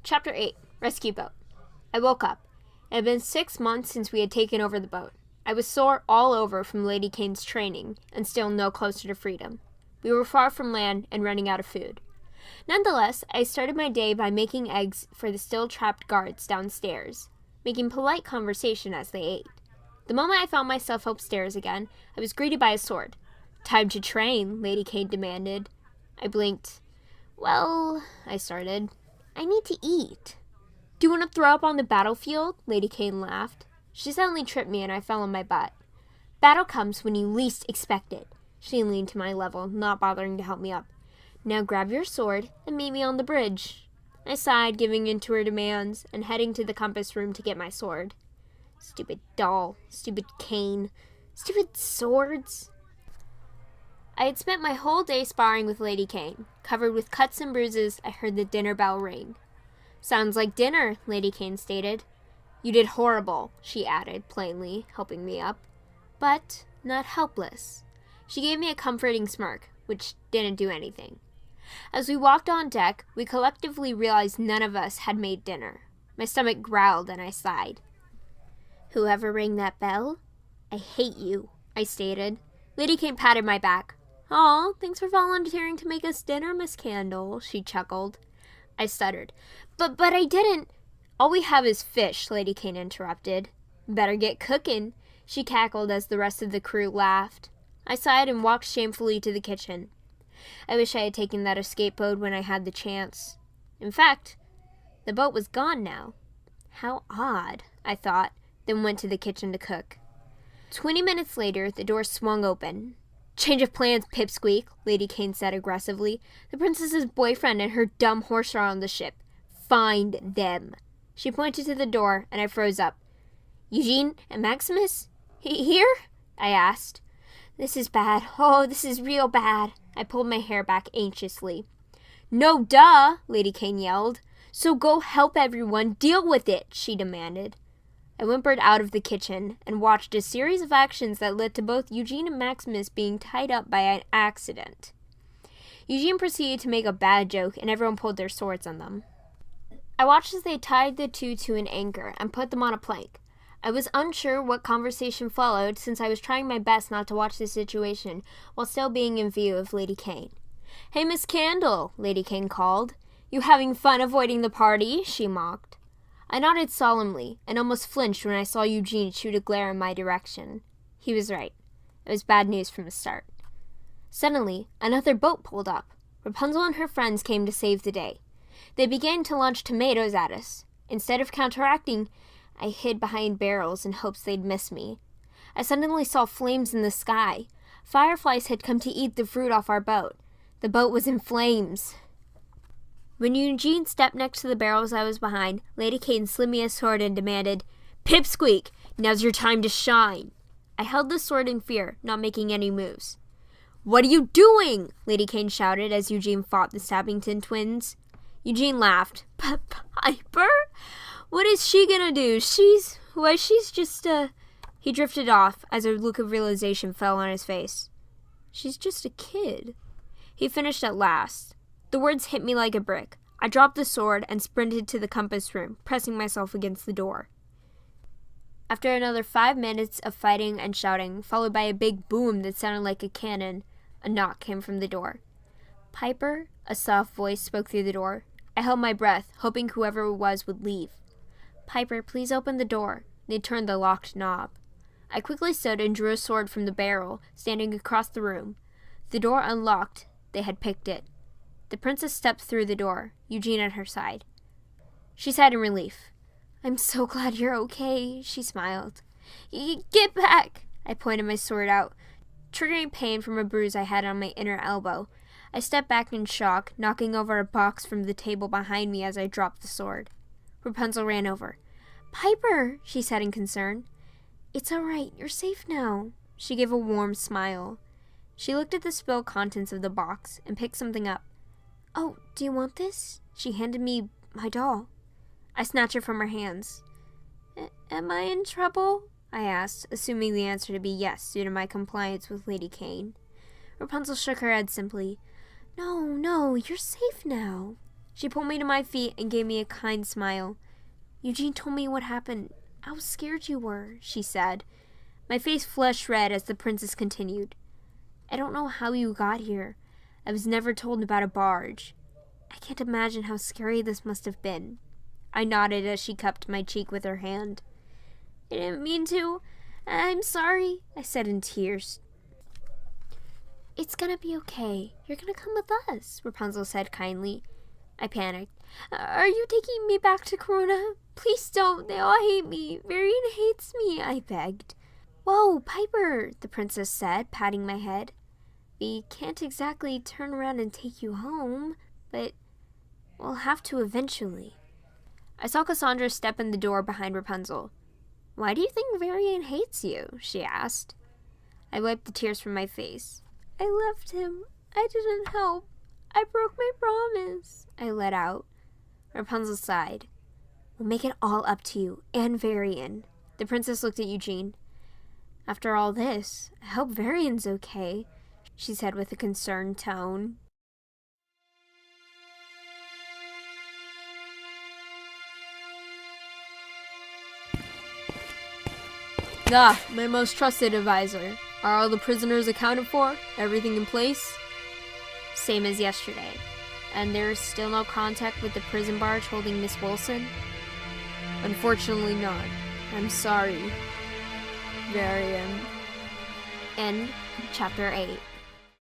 Chapter 8. Rescue Boat. I woke up. It had been 6 months since we had taken over the boat. I was sore all over from Lady Caine's training, and still no closer to freedom. We were far from land and running out of food. Nonetheless, I started my day by making eggs for the still-trapped guards downstairs, making polite conversation as they ate. The moment I found myself upstairs again, I was greeted by a sword. "Time to train," Lady Caine demanded. I blinked. "Well," I started, "I need to eat." "Do you want to throw up on the battlefield?" Lady Caine laughed. She suddenly tripped me and I fell on my butt. "Battle comes when you least expect it." She leaned to my level, not bothering to help me up. "Now grab your sword and meet me on the bridge." I sighed, giving in to her demands, and heading to the compass room to get my sword. Stupid doll. Stupid Caine. Stupid swords. I had spent my whole day sparring with Lady Caine. Covered with cuts and bruises, I heard the dinner bell ring. "Sounds like dinner," Lady Caine stated. "You did horrible," she added, plainly, helping me up. But not helpless. She gave me a comforting smirk, which didn't do anything. As we walked on deck, we collectively realized none of us had made dinner. My stomach growled and I sighed. "Whoever rang that bell? I hate you," I stated. Lady Caine patted my back. "Aw, thanks for volunteering to make us dinner, Miss Candle," she chuckled. I stuttered. But I didn't." "All we have is fish," Lady Caine interrupted. "Better get cooking," she cackled as the rest of the crew laughed. I sighed and walked shamefully to the kitchen. I wish I had taken that escape boat when I had the chance. In fact, the boat was gone now. How odd, I thought, then went to the kitchen to cook. 20 minutes later, the door swung open. "Change of plans, pipsqueak," Lady Caine said aggressively. "The princess's boyfriend and her dumb horse are on the ship. Find them." She pointed to the door, and I froze up. "Eugene and Maximus? Here?" I asked. "This is bad. Oh, this is real bad." I pulled my hair back anxiously. "No, duh," Lady Caine yelled. "So go help everyone. Deal with it," she demanded. I whimpered out of the kitchen and watched a series of actions that led to both Eugene and Maximus being tied up by an accident. Eugene proceeded to make a bad joke, and everyone pulled their swords on them. I watched as they tied the two to an anchor and put them on a plank. I was unsure what conversation followed, since I was trying my best not to watch the situation while still being in view of Lady Caine. "Hey, Miss Candle," Lady Caine called. "You having fun avoiding the party?" she mocked. I nodded solemnly and almost flinched when I saw Eugene shoot a glare in my direction. He was right. It was bad news from the start. Suddenly, another boat pulled up. Rapunzel and her friends came to save the day. They began to launch tomatoes at us. Instead of counteracting, I hid behind barrels in hopes they'd miss me. I suddenly saw flames in the sky. Fireflies had come to eat the fruit off our boat. The boat was in flames. When Eugene stepped next to the barrels I was behind, Lady Caine slid me a sword and demanded, "Pipsqueak, now's your time to shine." I held the sword in fear, not making any moves. "What are you doing?" Lady Caine shouted as Eugene fought the Stabbington twins. Eugene laughed. "Piper? What is she gonna do? She's just a..." He drifted off as a look of realization fell on his face. "She's just a kid." He finished at last. The words hit me like a brick. I dropped the sword and sprinted to the compass room, pressing myself against the door. After another 5 minutes of fighting and shouting, followed by a big boom that sounded like a cannon, a knock came from the door. "Piper?" A soft voice spoke through the door. I held my breath, hoping whoever it was would leave. "Piper, please open the door." They turned the locked knob. I quickly stood and drew a sword from the barrel, standing across the room. The door unlocked. They had picked it. The princess stepped through the door, Eugene at her side. She sighed in relief. "I'm so glad you're okay," she smiled. "Get back!" I pointed my sword out, triggering pain from a bruise I had on my inner elbow. I stepped back in shock, knocking over a box from the table behind me as I dropped the sword. Rapunzel ran over. "Piper," she said in concern. "It's all right. You're safe now." She gave a warm smile. She looked at the spilled contents of the box and picked something up. "Oh, do you want this?" She handed me my doll. I snatched it from her hands. "Am I in trouble?" I asked, assuming the answer to be yes due to my compliance with Lady Caine. Rapunzel shook her head simply. No, you're safe now." She pulled me to my feet and gave me a kind smile. Eugene told me what happened. How scared you were, she said. My face flushed red as the princess continued. I don't know how you got here. I was never told about a barge. I can't imagine how scary this must have been. I nodded as she cupped my cheek with her hand. I didn't mean to. I'm sorry, I said in tears. It's gonna be okay. You're gonna come with us, Rapunzel said kindly. I panicked. Are you taking me back to Corona? Please don't. They all hate me. Varian hates me, I begged. Whoa, Piper, the princess said, patting my head. We can't exactly turn around and take you home, but we'll have to eventually. I saw Cassandra step in the door behind Rapunzel. Why do you think Varian hates you? She asked. I wiped the tears from my face. I left him. I didn't help. I broke my promise, I let out. Rapunzel sighed. We'll make it all up to you and Varian. The princess looked at Eugene. After all this, I hope Varian's okay, she said with a concerned tone. My most trusted advisor. Are all the prisoners accounted for? Everything in place? Same as yesterday. And there's still no contact with the prison barge holding Miss Wilson? Unfortunately not. I'm sorry. Varian. End chapter 8.